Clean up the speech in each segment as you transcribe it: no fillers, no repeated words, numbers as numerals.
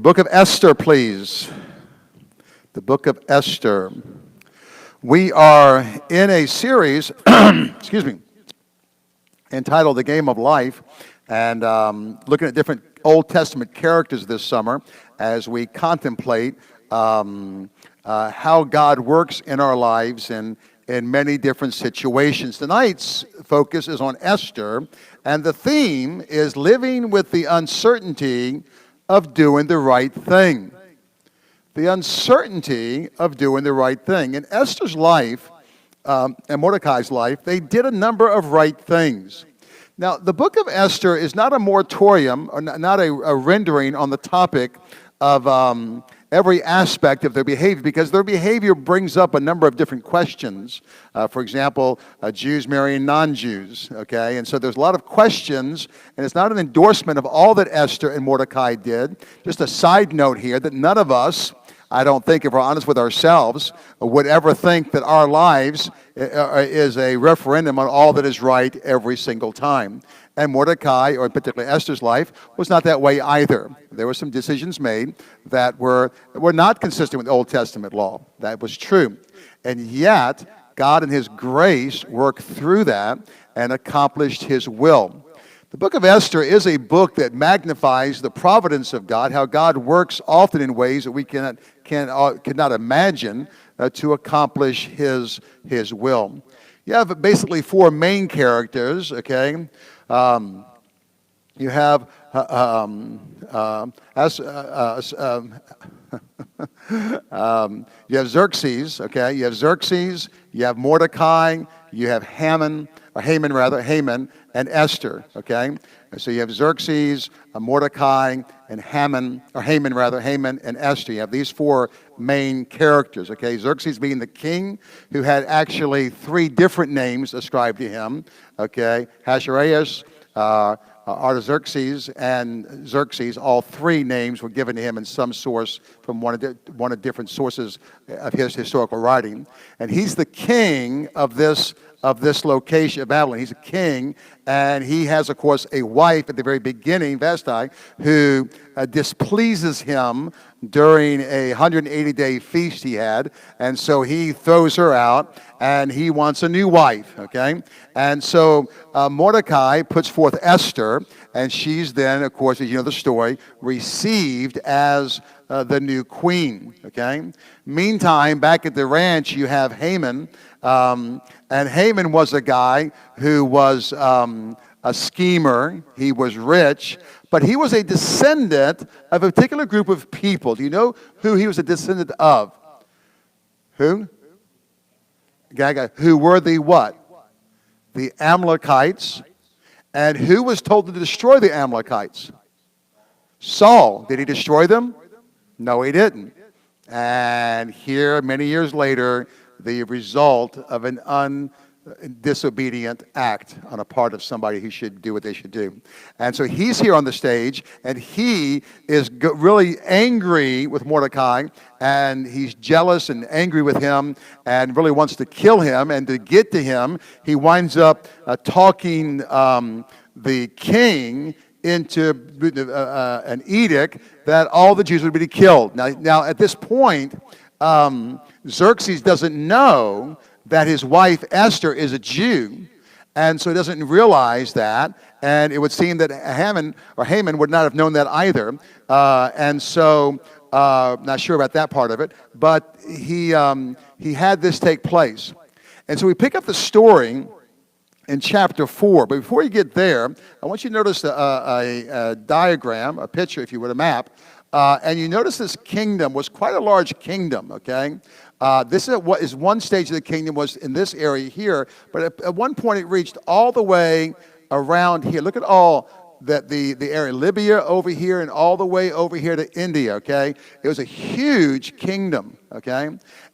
Book of Esther, please. The book of Esther. We are in a series, excuse me, entitled The Game of Life, and looking at different Old Testament characters this summer as we contemplate how God works in our lives in many different situations. Tonight's focus is on Esther, and the theme is living with the uncertainty of doing the right thing. The uncertainty of doing the right thing. In Esther's life and Mordecai's life, they did a number of right things. Now, the book of Esther is not a moratorium, or not a rendering on the topic of every aspect of their behavior, because their behavior brings up a number of different questions. For example, Jews marrying non-Jews, okay? And so there's a lot of questions, and it's not an endorsement of all that Esther and Mordecai did. Just a side note here that none of us, I don't think, if we're honest with ourselves, would ever think that our lives is a referendum on all that is right every single time. And Mordecai, or particularly Esther's life, was not that way either. There were some decisions made that were not consistent with Old Testament law. That was true. And yet, God in His grace worked through that and accomplished His will. The book of Esther is a book that magnifies the providence of God, how God works often in ways that we cannot imagine to accomplish His will. You have basically four main characters, okay? You have you have Xerxes, okay? You have Xerxes, you have Mordecai, you have Haman, and Esther, okay? So you have Xerxes, Mordecai, and Haman and Esther. You have these four main characters, okay? Xerxes being the king, who had actually three different names ascribed to him, okay? Ahasuerus, Artaxerxes, and Xerxes. All three names were given to him in some source from one of different sources of his historical writing. And he's the king of this location of Babylon. He's a king, and he has, of course, a wife at the very beginning, Vashti, who displeases him during a 180-day feast he had, and so he throws her out, and he wants a new wife, okay? And so Mordecai puts forth Esther, and she's then, of course, as you know the story, received as the new queen, okay? Meantime, back at the ranch, you have Haman, and Haman was a guy who was a schemer. He was rich, but he was a descendant of a particular group of people. Do you know who he was a descendant of? Who? Who were the what? The Amalekites. And who was told to destroy the Amalekites? Saul. Did he destroy them? No, he didn't. And here, many years later, the result of an disobedient act on a part of somebody who should do what they should do. And so he's here on the stage, and he is really angry with Mordecai, and he's jealous and angry with him and really wants to kill him. And to get to him, he winds up talking the king into an edict that all the Jews would be killed. Now at this point, Xerxes doesn't know that his wife Esther is a Jew, and so he doesn't realize that, and it would seem that Haman would not have known that either, and so not sure about that part of it, but he had this take place. And so we pick up the story in chapter 4, but before you get there, I want you to notice a diagram, a picture, if you would, a map. And you notice this kingdom was quite a large kingdom, okay? This is what is one stage of the kingdom was in this area here, but at one point it reached all the way around here. Look at all that the area, Libya over here and all the way over here to India, okay? It was a huge kingdom, okay?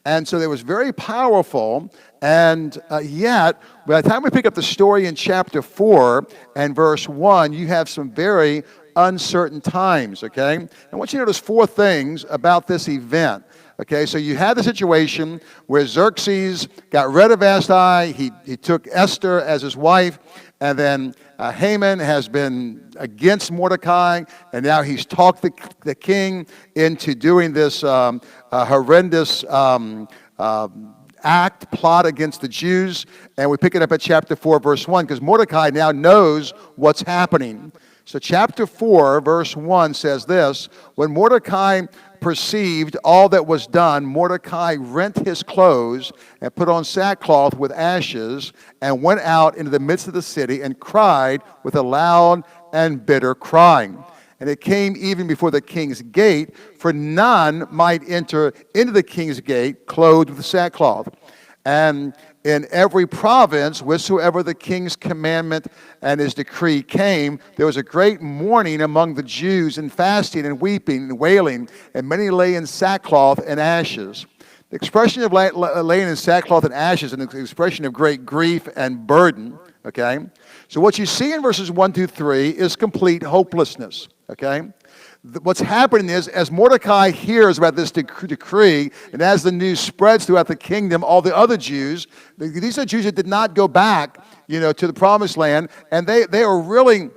And so it was very powerful, and yet, by the time we pick up the story in chapter 4 and verse 1, you have some very uncertain times, okay? I want you to notice four things about this event. Okay, so you had the situation where Xerxes got rid of Vashti. He took Esther as his wife, and then Haman has been against Mordecai, and now he's talked the king into doing this horrendous plot against the Jews. And we pick it up at chapter 4, verse 1, because Mordecai now knows what's happening. So chapter 4, verse 1 says this: when Mordecai perceived all that was done, Mordecai rent his clothes and put on sackcloth with ashes and went out into the midst of the city and cried with a loud and bitter crying. And it came even before the king's gate, for none might enter into the king's gate clothed with sackcloth. And in every province, wheresoever the king's commandment and his decree came, there was a great mourning among the Jews, and fasting and weeping and wailing, and many lay in sackcloth and ashes. The expression of laying in sackcloth and ashes is an expression of great grief and burden, okay? So what you see in verses 1 through 3 is complete hopelessness, okay? What's happening is, as Mordecai hears about this decree, and as the news spreads throughout the kingdom, all the other Jews, these are Jews that did not go back, to the promised land, and they are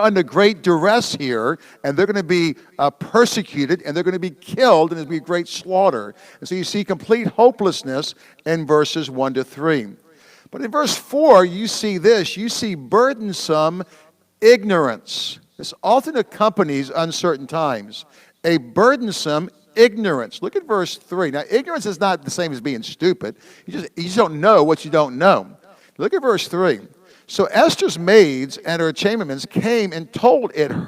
under great duress here, and they're going to be persecuted, and they're going to be killed, and there's going to be great slaughter. And so you see complete hopelessness in verses 1 to 3. But in verse 4, you see this. You see burdensome ignorance. This often accompanies uncertain times. A burdensome ignorance. Look at verse 3. Now, ignorance is not the same as being stupid. You just don't know what you don't know. Look at verse 3. So Esther's maids and her chambermaids came and told to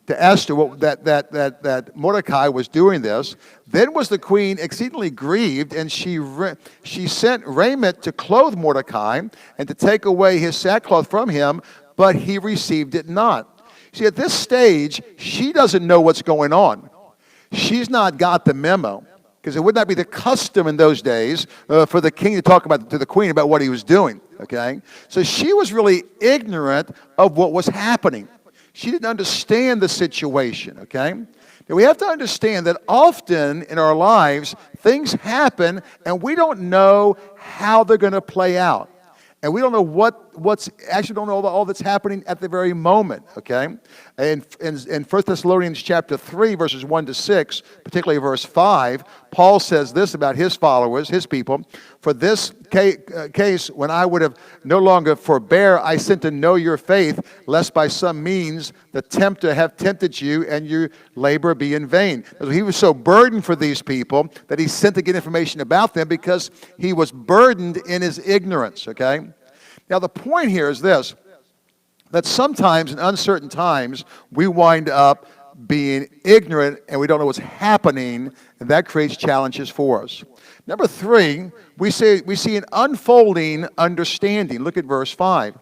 Esther that Mordecai was doing this. Then was the queen exceedingly grieved, and she sent raiment to clothe Mordecai and to take away his sackcloth from him, but he received it not. See, at this stage, she doesn't know what's going on. She's not got the memo, because it would not be the custom in those days for the king to talk to the queen about what he was doing, okay? So she was really ignorant of what was happening. She didn't understand the situation, okay? Now, we have to understand that often in our lives, things happen, and we don't know how they're going to play out. And we don't know don't know all that's happening at the very moment, okay? In 1 Thessalonians chapter 3, verses 1 to 6, particularly verse 5, Paul says this about his followers, his people: for this case, when I would have no longer forbear, I sent to know your faith, lest by some means the tempter have tempted you, and your labor be in vain. So he was so burdened for these people that he sent to get information about them, because he was burdened in his ignorance, okay? Now, the point here is this: that sometimes in uncertain times, we wind up being ignorant and we don't know what's happening, and that creates challenges for us. Number 3, we see an unfolding understanding. Look at verse 5.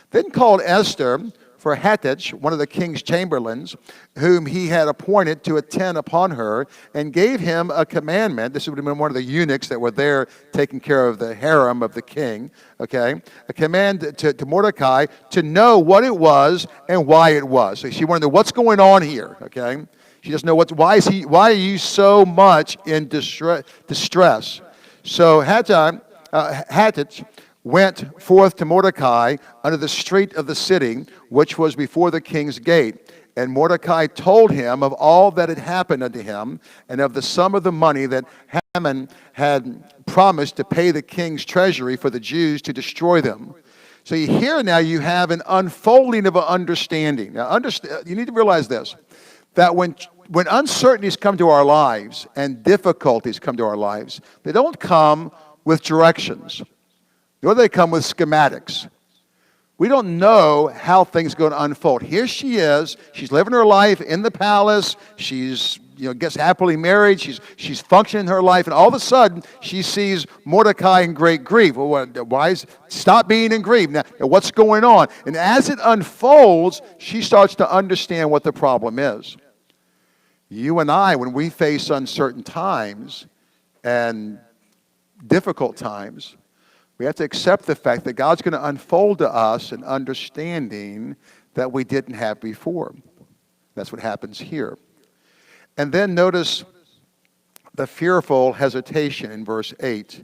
Then called Esther for Hathach, one of the king's chamberlains, whom he had appointed to attend upon her, and gave him a commandment. This would have been one of the eunuchs that were there taking care of the harem of the king, okay? A command to Mordecai to know what it was and why it was. So she wanted to know what's going on here, okay? She doesn't know why are you so much in distress? So Hathach went forth to Mordecai under the street of the city, which was before the king's gate. And Mordecai told him of all that had happened unto him, and of the sum of the money that Haman had promised to pay the king's treasury for the Jews to destroy them. So here now you have an unfolding of an understanding. Now, you need to realize this, that when uncertainties come to our lives and difficulties come to our lives, they don't come with directions, nor they come with schematics. We don't know how things are going to unfold. Here she is. She's living her life in the palace. She's, gets happily married. She's functioning her life. And all of a sudden, she sees Mordecai in great grief. Well, stop being in grief. Now, what's going on? And as it unfolds, she starts to understand what the problem is. You and I, when we face uncertain times and difficult times, we have to accept the fact that God's going to unfold to us an understanding that we didn't have before. That's what happens here. And then notice the fearful hesitation in verse 8.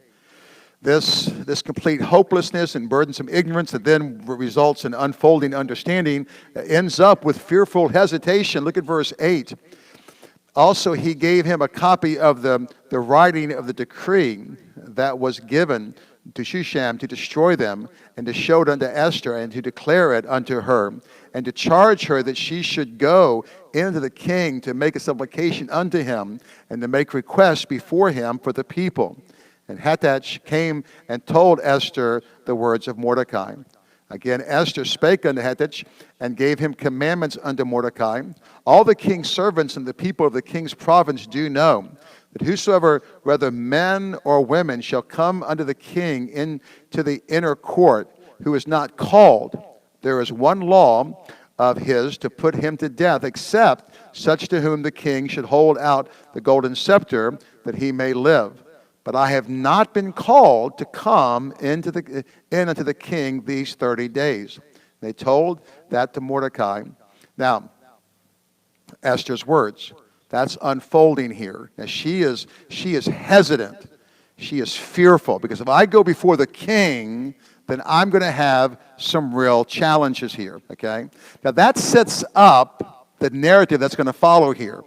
This complete hopelessness and burdensome ignorance that then results in unfolding understanding ends up with fearful hesitation. Look at verse 8. Also, he gave him a copy of the writing of the decree that was given to Shushan to destroy them, and to show it unto Esther, and to declare it unto her, and to charge her that she should go into the king to make a supplication unto him, and to make requests before him for the people. And Hathach came and told Esther the words of Mordecai. Again, Esther spake unto Hathach, and gave him commandments unto Mordecai. All the king's servants and the people of the king's province do know that whosoever, whether men or women, shall come unto the king into the inner court, who is not called, there is one law of his to put him to death, except such to whom the king should hold out the golden scepter, that he may live. But I have not been called to come in unto the king these 30 days. They told that to Mordecai. Now, Esther's words, that's unfolding here. Now, she is hesitant. She is fearful, because if I go before the king, then I'm going to have some real challenges here, okay? Now, that sets up the narrative that's going to follow here.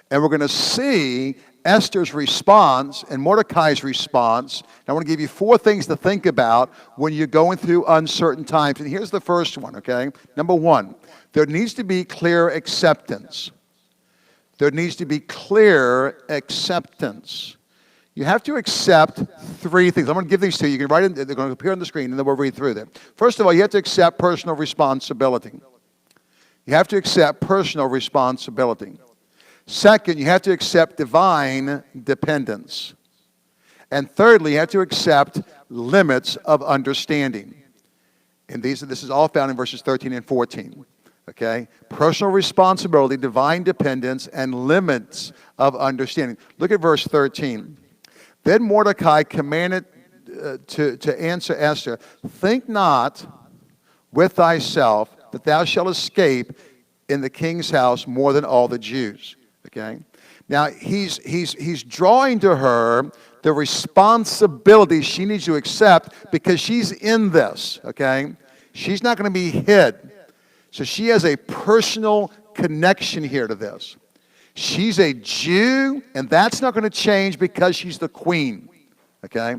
And we're going to see Esther's response and Mordecai's response. And I want to give you 4 things to think about when you're going through uncertain times. And here's the first one, okay? Number 1, there needs to be clear acceptance. There needs to be clear acceptance. You have to accept 3 things. I'm going to give these to you. You can write it. They're going to appear on the screen, and then we'll read through them. First of all, you have to accept personal responsibility. You have to accept personal responsibility. Second, you have to accept divine dependence. And thirdly, you have to accept limits of understanding. And this is all found in verses 13 and 14. Okay? Personal responsibility, divine dependence, and limits of understanding. Look at verse 13. Then Mordecai commanded to answer Esther, think not with thyself that thou shalt escape in the king's house more than all the Jews. Okay? Now, he's drawing to her the responsibility she needs to accept because she's in this, okay? She's not going to be hid. So she has a personal connection here to this. She's a Jew, and that's not going to change because she's the queen, okay?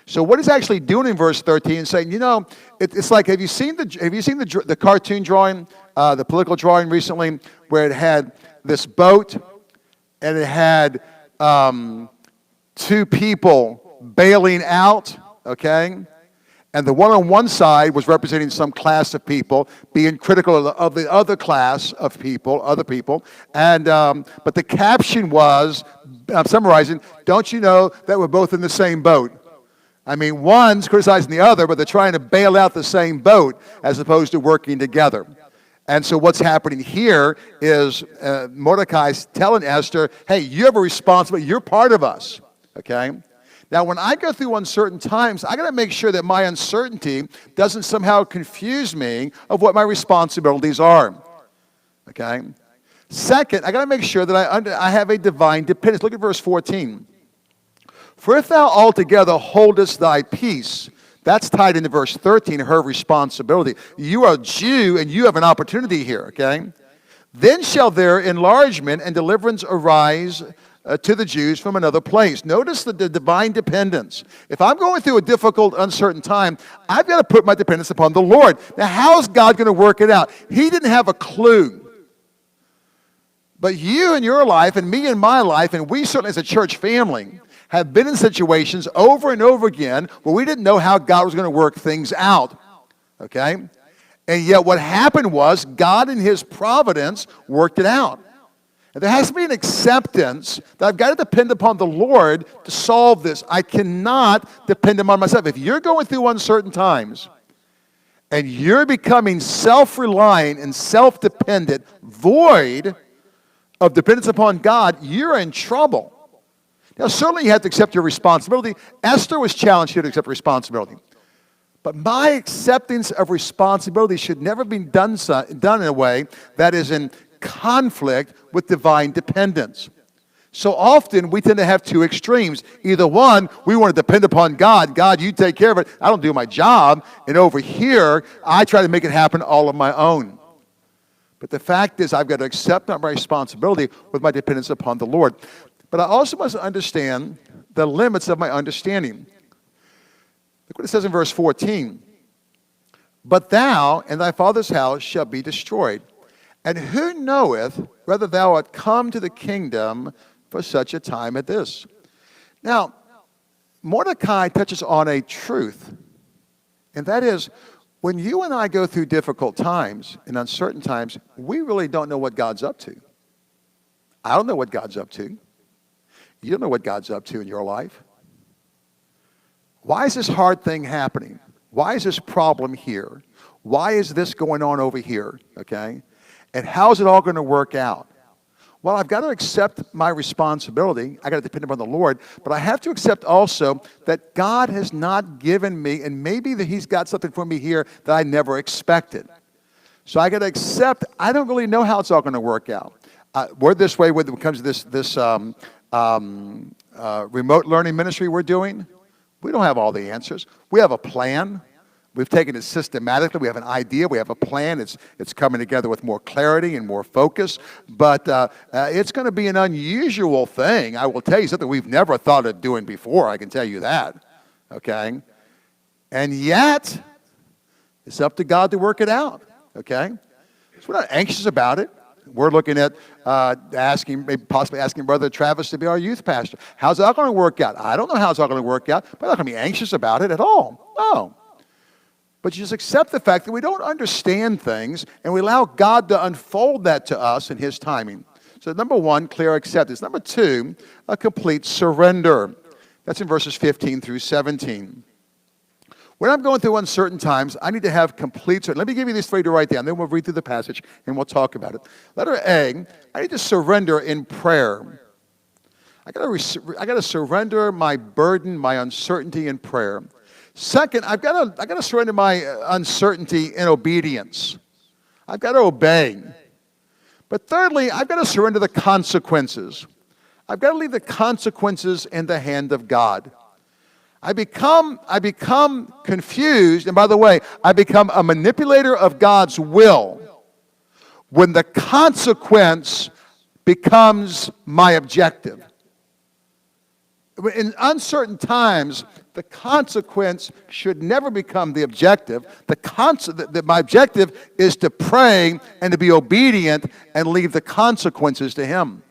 So what he's actually doing in verse 13 is saying, you know, it's like, have you seen the cartoon drawing, the political drawing recently, where it had this boat, and it had 2 people bailing out, okay? And the one on one side was representing some class of people, being critical of the other class of people, other people. And but the caption was, I'm summarizing, don't you know that we're both in the same boat? I mean, one's criticizing the other, but they're trying to bail out the same boat as opposed to working together. And so what's happening here is Mordecai's telling Esther, hey, you have a responsibility. You're part of us, okay? Now, when I go through uncertain times, I got to make sure that my uncertainty doesn't somehow confuse me of what my responsibilities are, okay? Second, I got to make sure that I have a divine dependence. Look at verse 14. For if thou altogether holdest thy peace, that's tied into verse 13, her responsibility. You are a Jew, and you have an opportunity here, okay? Then shall their enlargement and deliverance arise to the Jews from another place. Notice the divine dependence. If I'm going through a difficult, uncertain time, I've got to put my dependence upon the Lord. Now, how is God going to work it out? He didn't have a clue. But you in your life, and me in my life, and we certainly as a church family, have been in situations over and over again where we didn't know how God was going to work things out. Okay? And yet what happened was God in His providence worked it out. And there has to be an acceptance that I've got to depend upon the Lord to solve this. I cannot depend upon myself. If you're going through uncertain times and you're becoming self-reliant and self-dependent, void of dependence upon God, you're in trouble. Now, certainly you have to accept your responsibility. Esther was challenged here to accept responsibility. But my acceptance of responsibility should never be done in a way that is in conflict with divine dependence. So often we tend to have two extremes. Either one, we want to depend upon God. God, you take care of it. I don't do my job. And over here, I try to make it happen all on my own. But the fact is, I've got to accept my responsibility with my dependence upon the Lord. But I also must understand the limits of my understanding. Look what it says in verse 14. But thou and thy father's house shall be destroyed. And who knoweth whether thou art come to the kingdom for such a time as this? Now, Mordecai touches on a truth, and that is, when you and I go through difficult times and uncertain times, we really don't know what God's up to. I don't know what God's up to. You don't know what God's up to in your life. Why is this hard thing happening? Why is this problem here? Why is this going on over here? Okay? And how is it all going to work out? Well, I've got to accept my responsibility. I've got to depend upon the Lord. But I have to accept also that God has not given me, and maybe that He's got something for me here that I never expected. So I got to accept, I don't really know how it's all going to work out. We're this way when it comes to this remote learning ministry we're doing. We don't have all the answers. We have a plan. We've taken it systematically. We have an idea. We have a plan. It's coming together with more clarity and more focus. But it's going to be an unusual thing. I will tell you something we've never thought of doing before. I can tell you that. Okay? And yet, it's up to God to work it out. Okay? So we're not anxious about it. We're looking at maybe possibly asking Brother Travis to be our youth pastor. How's that going to work out? I don't know how it's all going to work out, but I'm not going to be anxious about it at all. No. But you just accept the fact that we don't understand things, and we allow God to unfold that to us in His timing. So number one, clear acceptance. Number two, a complete surrender. That's in verses 15 through 17. When I'm going through uncertain times, I need to have complete surrender. Let me give you these three to write down. Then we'll read through the passage, and we'll talk about it. Letter A, I need to surrender in prayer. I got to surrender my burden, my uncertainty in prayer. Second, I got to surrender my uncertainty in obedience. I've got to obey. But thirdly, I've got to surrender the consequences. I've got to leave the consequences in the hand of God. I become confused, and by the way, I become a manipulator of God's will when the consequence becomes my objective. In uncertain times, the consequence should never become the objective. My objective is to pray and to be obedient and leave the consequences to Him.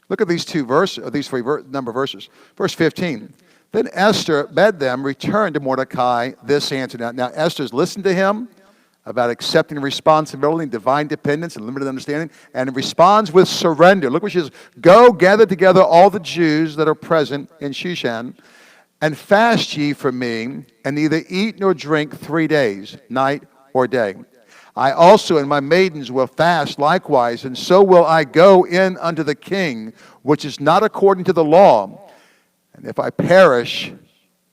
Look at these three verses. Verse 15. Then Esther bade them return to Mordecai this answer. Now Esther's listened to him about accepting responsibility and divine dependence and limited understanding, and responds with surrender. Look what she says. Go gather together all the Jews that are present in Shushan, and fast ye for me, and neither eat nor drink 3 days, night or day. I also and my maidens will fast likewise, and so will I go in unto the king, which is not according to the law. And if I perish,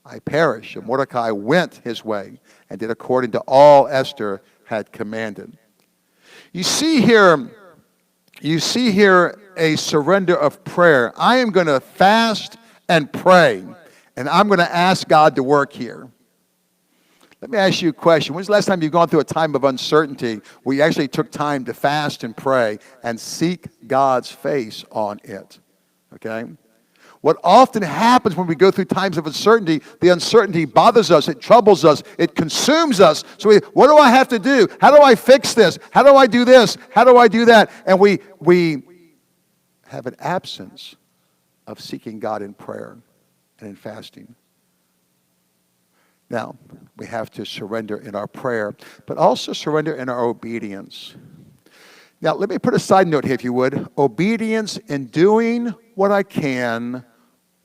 I perish. And Mordecai went his way and did according to all Esther had commanded. You see here a surrender of prayer. I am going to fast and pray, and I'm going to ask God to work here. Let me ask you a question. When's the last time you've gone through a time of uncertainty where you actually took time to fast and pray and seek God's face on it? Okay? What often happens when we go through times of uncertainty, the uncertainty bothers us, it troubles us, it consumes us. So what do I have to do? How do I fix this? How do I do this? How do I do that? And we have an absence of seeking God in prayer and in fasting. Now, we have to surrender in our prayer, but also surrender in our obedience. Now, let me put a side note here, if you would. Obedience in doing what I can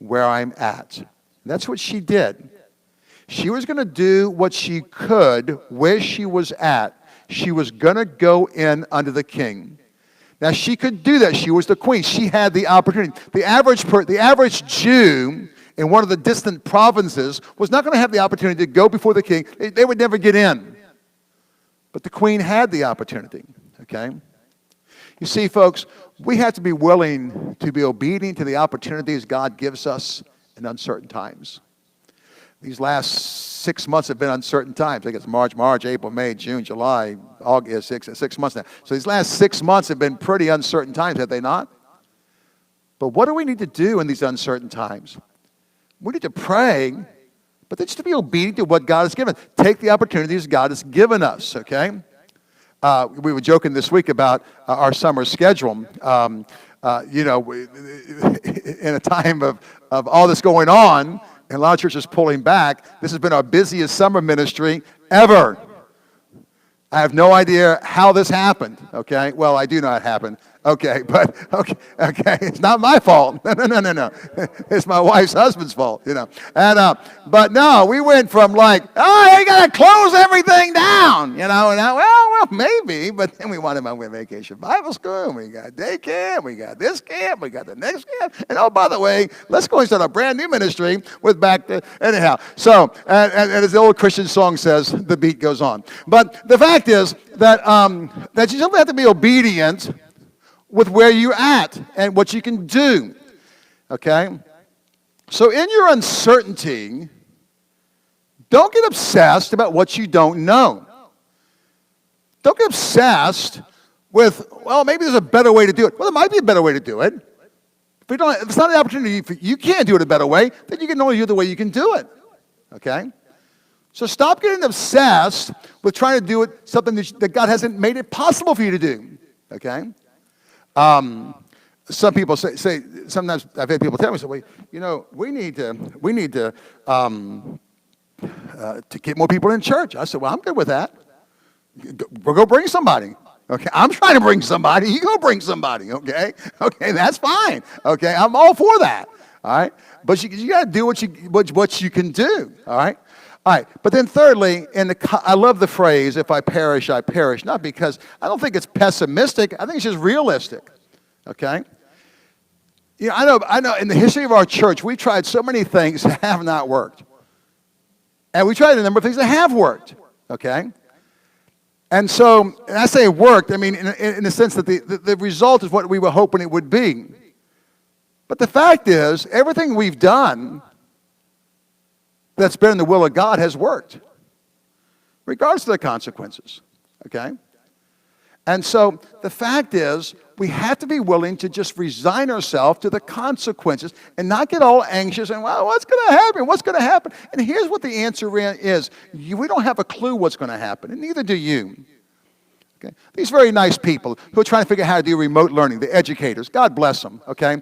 where I'm at. And that's what she did. She was going to do what she could where she was at. She was going to go in under the king. Now, she could do that. She was the queen. She had the opportunity. The average Jew in one of the distant provinces was not going to have the opportunity to go before the king. They would never get in. But the queen had the opportunity. Okay? You see, folks, we have to be willing to be obedient to the opportunities God gives us in uncertain times. These last 6 months have been uncertain times. I think it's March, April, May, June, July, August, 6 months now. So these last 6 months have been pretty uncertain times, have they not? But what do we need to do in these uncertain times? We need to pray, but then just to be obedient to what God has given. Take the opportunities God has given us, okay? We were joking this week about our summer schedule. In a time of all this going on, and a lot of churches pulling back, this has been our busiest summer ministry ever. I have no idea how this happened, okay? Well, I do know it happened. Okay, but, okay, it's not my fault. No. It's my wife's husband's fault, And, but no, we went from like, you got to close everything down, and well, maybe, but then we wanted my vacation Bible school, and we got day camp, we got this camp, we got the next camp, and oh, by the way, let's go and start a brand new ministry with anyhow. So, and as the old Christian song says, the beat goes on. But the fact is that you simply have to be obedient with where you're at and what you can do, okay? So in your uncertainty, don't get obsessed about what you don't know. Don't get obsessed with, well, maybe there's a better way to do it. Well, there might be a better way to do it. If it's not an opportunity, you can't do it a better way, then you can only do the way you can do it, okay? So stop getting obsessed with trying to do it, something that God hasn't made it possible for you to do, okay? Some people say, sometimes I've had people tell me, well, we need to get more people in church. I said, well, I'm good with that. We'll go bring somebody. Okay, I'm trying to bring somebody. You go bring somebody. Okay, that's fine. Okay, I'm all for that. All right, but you got to do what you can do. All right. All right, but then thirdly, I love the phrase, if I perish, I perish. Not because, I don't think it's pessimistic. I think it's just realistic, okay? I know in the history of our church, we've tried so many things that have not worked. And we tried a number of things that have worked, okay? And so, and I say worked, I mean in the sense that the result is what we were hoping it would be. But the fact is, everything we've done that's been in the will of God has worked, regardless of the consequences, okay? And so the fact is, we have to be willing to just resign ourselves to the consequences and not get all anxious and, well, what's going to happen? What's going to happen? And here's what the answer is. We don't have a clue what's going to happen, and neither do you. Okay? These very nice people who are trying to figure out how to do remote learning, the educators, God bless them, okay?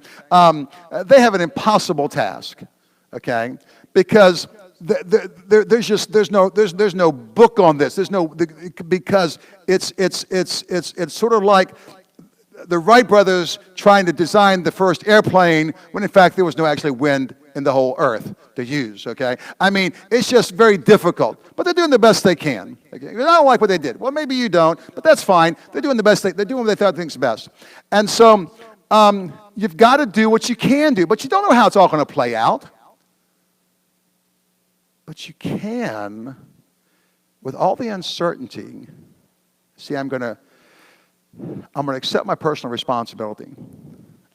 They have an impossible task, okay? Because there's no book on this. Because it's sort of like the Wright brothers trying to design the first airplane when in fact there was no actually wind in the whole earth to use, okay? I mean, it's just very difficult, but they're doing the best they can. Okay? I don't like what they did. Well, maybe you don't, but that's fine. They're doing the best. They're doing what they thought things best. And so you've got to do what you can do, but you don't know how it's all going to play out. But you can, with all the uncertainty, see, I'm going to accept my personal responsibility.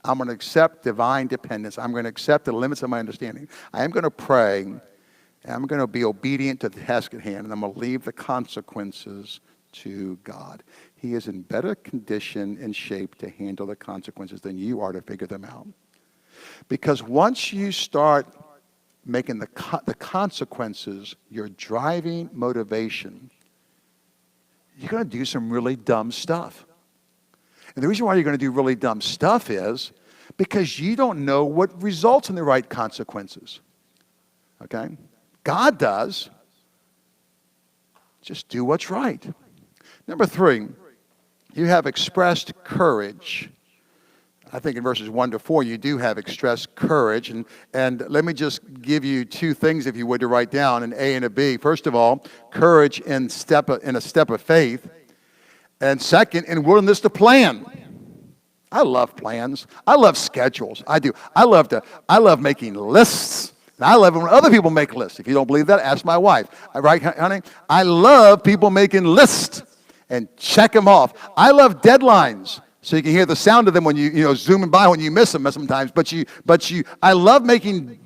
I'm going to accept divine dependence. I'm going to accept the limits of my understanding. I am going to pray, and I'm going to be obedient to the task at hand, and I'm going to leave the consequences to God. He is in better condition and shape to handle the consequences than you are to figure them out. Because once you start making the consequences your driving motivation, you're going to do some really dumb stuff. And the reason why you're going to do really dumb stuff is because you don't know what results in the right consequences. Okay? God does. Just do what's right. Number 3, you have expressed courage. I think in verses 1 to 4, you do have expressed courage. And let me just give you 2 things, if you would, to write down, an A and a B. First of all, courage in a step of faith. And second, in willingness to plan. I love plans. I love schedules. I do. I love making lists. And I love it when other people make lists. If you don't believe that, ask my wife. Right, honey? I love people making lists and check them off. I love deadlines. So you can hear the sound of them when you zooming by when you miss them sometimes. I love making,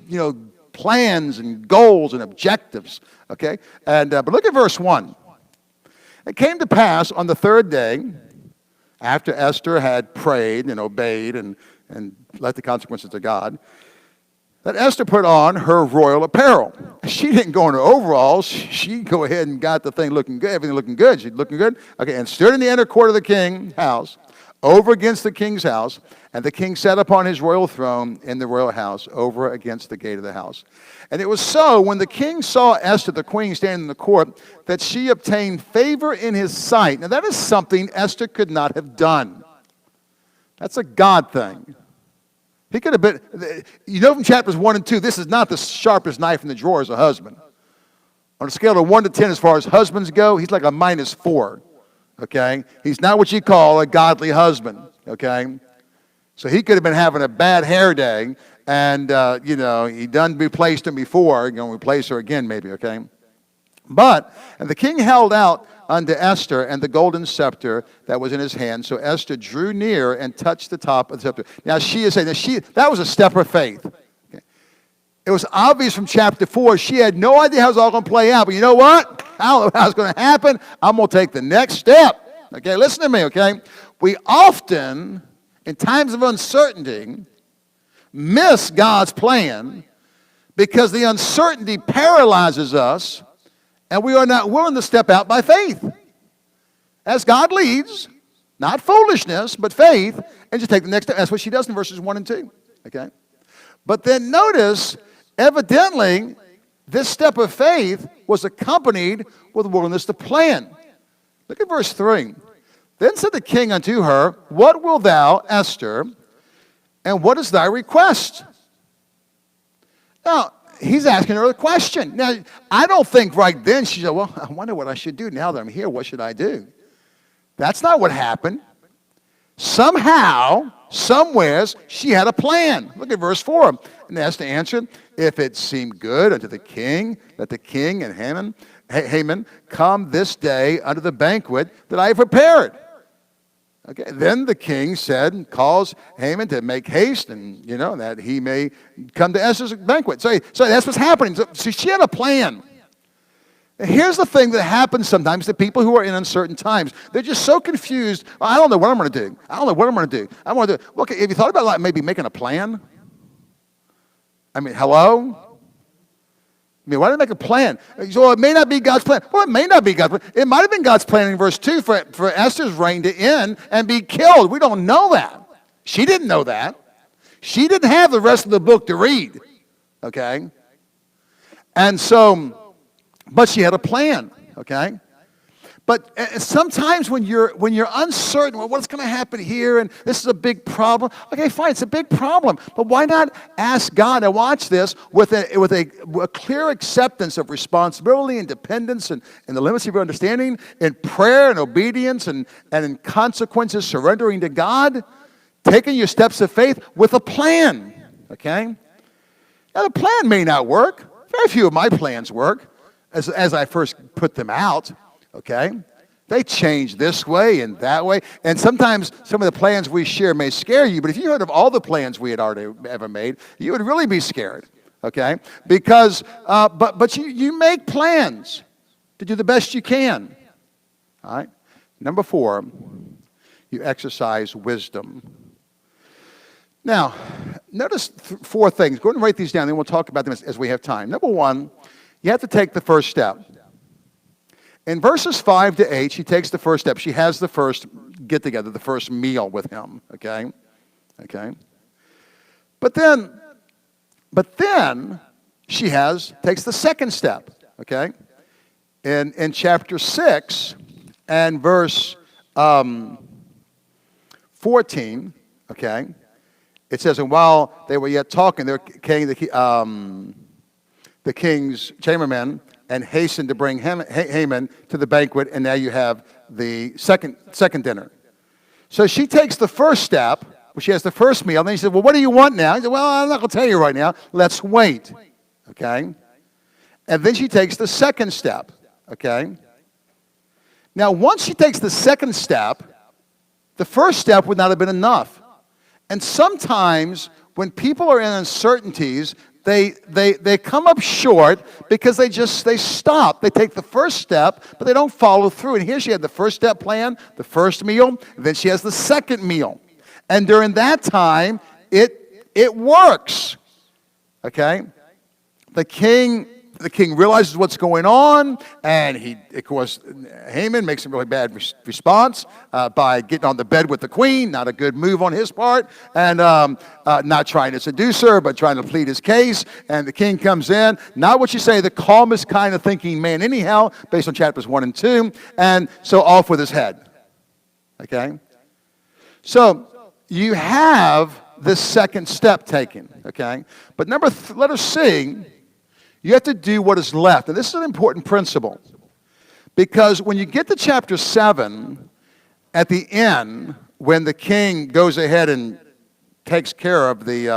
plans and goals and objectives. Okay? But look at verse 1. It came to pass on the third day, after Esther had prayed and obeyed and let the consequences to God, that Esther put on her royal apparel. She didn't go in her overalls. She go ahead and got the thing looking good, everything looking good. She's looking good. Okay, and stood in the inner court of the king's house, over against the king's house, and the king sat upon his royal throne in the royal house, over against the gate of the house. And it was so, when the king saw Esther, the queen, standing in the court, that she obtained favor in his sight. Now, that is something Esther could not have done. That's a God thing. He could have been, from chapters 1 and 2, this is not the sharpest knife in the drawer as a husband. On a scale of 1 to 10, as far as husbands go, he's like a -4, okay? He's not what you call a godly husband, okay? So he could have been having a bad hair day, and, he done replaced him before, going to replace her again maybe, okay? And the king held out unto Esther and the golden scepter that was in his hand. So Esther drew near and touched the top of the scepter. Now she is saying that was a step of faith. Okay. It was obvious from chapter 4, she had no idea how it was all going to play out. But you know what? I don't know how it's going to happen. I'm going to take the next step. Okay, listen to me, okay? We often, in times of uncertainty, miss God's plan because the uncertainty paralyzes us, and we are not willing to step out by faith. As God leads, not foolishness, but faith, and just take the next step. That's what she does in verses 1 and 2. Okay? But then notice, evidently, this step of faith was accompanied with willingness to plan. Look at verse 3. Then said the king unto her, What wilt thou, Esther, and what is thy request? Now, he's asking her a question. Now, I don't think right then she said, well, I wonder what I should do now that I'm here. What should I do? That's not what happened. Somehow, somewheres, she had a plan. Look at verse 4. And Esther answered, If it seem good unto the king, that the king and Haman come this day unto the banquet that I have prepared. Okay. Then the king said, calls Haman to make haste, and that he may come to Esther's banquet. So that's what's happening. So she had a plan. And here's the thing that happens sometimes to people who are in uncertain times. They're just so confused. I don't know what I'm going to do. I don't know what I'm going to do. I want to do. Okay, have you thought about maybe making a plan? I mean, hello? Why did they make a plan? So it may not be God's plan. Well, it may not be God's plan. It might have been God's plan in verse 2 for Esther's reign to end and be killed. We don't know that. She didn't know that. She didn't have the rest of the book to read. Okay? And so, but she had a plan. Okay? But sometimes when you're uncertain, well, what's going to happen here, and this is a big problem. Okay, fine, it's a big problem, but why not ask God? And watch this with a clear acceptance of responsibility and dependence and the limits of your understanding, in prayer and obedience and in consequences, surrendering to God, taking your steps of faith with a plan. Okay, now the plan may not work. Very few of my plans work as I first put them out. Okay? They change this way and that way. And sometimes some of the plans we share may scare you, but if you heard of all the plans we had already ever made, you would really be scared. Okay? Because, but you make plans to do the best you can. All right? Number 4, you exercise wisdom. Now, notice 4 things. Go ahead and write these down, then we'll talk about them as we have time. Number 1, you have to take the first step. In verses 5 to 8, she takes the first step. She has the first get-together, the first meal with him, okay? But then she takes the second step, okay? In chapter 6 and verse 14, okay, it says, and while they were yet talking, there came the king's chambermen and hastened to bring Haman to the banquet, and now you have the second dinner. So she takes the first step, she has the first meal, and then she said, well, what do you want now? He said, well, I'm not going to tell you right now. Let's wait, okay? And then she takes the second step, okay? Now, once she takes the second step, the first step would not have been enough. And sometimes when people are in uncertainties, they come up short because they stop. They take the first step, but they don't follow through. And here she had the first step plan, the first meal, then she has the second meal. And during that time, it works. Okay? The king realizes what's going on, and of course, Haman makes a really bad response by getting on the bed with the queen. Not a good move on his part, and not trying to seduce her, but trying to plead his case. And the king comes in, not what you say, the calmest kind of thinking man anyhow, based on chapters 1 and 2, and so off with his head. Okay? So you have this second step taken, okay? But letter C, you have to do what is left. And this is an important principle. Because when you get to chapter 7, at the end, when the king goes ahead and takes care of the,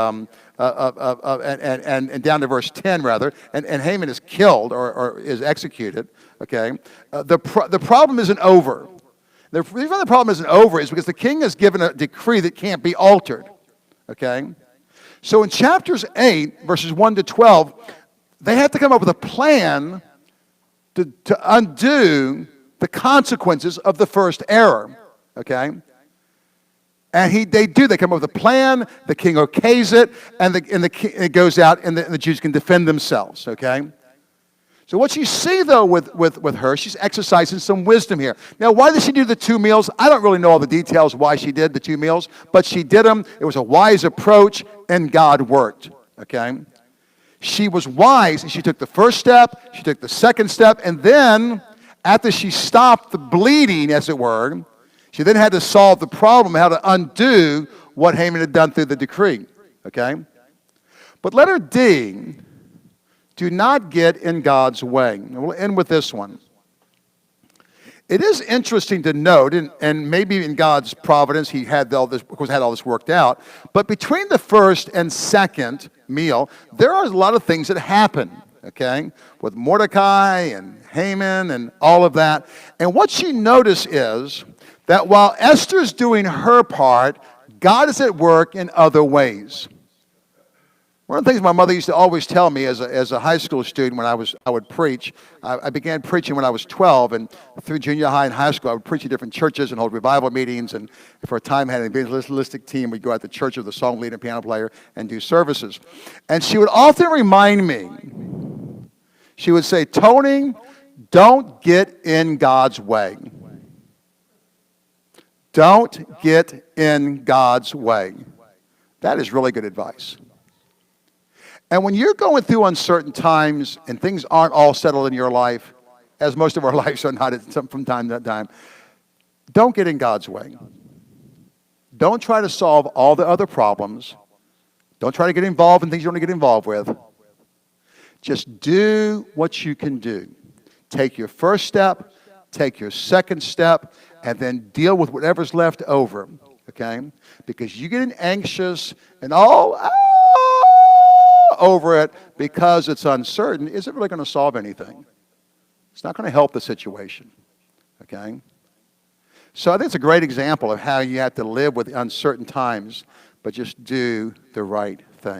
and down to verse 10 rather, and Haman is killed or is executed, okay? The problem isn't over. The reason the problem isn't over is because the king has given a decree that can't be altered, okay? So in chapters 8, verses 1 to 12, they have to come up with a plan to undo the consequences of the first error, okay? And they come up with a plan, the king okays it, and it goes out, and the Jews can defend themselves, okay? So what you see, though, with her, she's exercising some wisdom here. Now, why did she do the 2 meals? I don't really know all the details why she did the 2 meals, but she did them. It was a wise approach, and God worked, okay? She was wise, and she took the first step, she took the second step, and then, after she stopped the bleeding, as it were, she then had to solve the problem, how to undo what Haman had done through the decree, okay? But letter D, do not get in God's way. And we'll end with this one. It is interesting to note, and maybe in God's providence, he had all this worked out, but between the first and second meal, there are a lot of things that happen, okay, with Mordecai and Haman and all of that. And what you notice is that while Esther's doing her part, God is at work in other ways. One of the things my mother used to always tell me as a high school student when I would preach, I began preaching when I was 12, and through junior high and high school, I would preach at different churches and hold revival meetings, and for a time had an evangelistic team. We'd go out to church with a song leader and piano player and do services. And she would often remind me, she would say, Tony, don't get in God's way. Don't get in God's way. That is really good advice. And when you're going through uncertain times and things aren't all settled in your life, as most of our lives are not from time to time, don't get in God's way. Don't try to solve all the other problems. Don't try to get involved in things you don't want to get involved with. Just do what you can do. Take your first step, take your second step, and then deal with whatever's left over, okay? Because you get anxious and over it because it's uncertain, is it really going to solve anything? It's not going to help the situation, okay? So I think it's a great example of how you have to live with uncertain times, but just do the right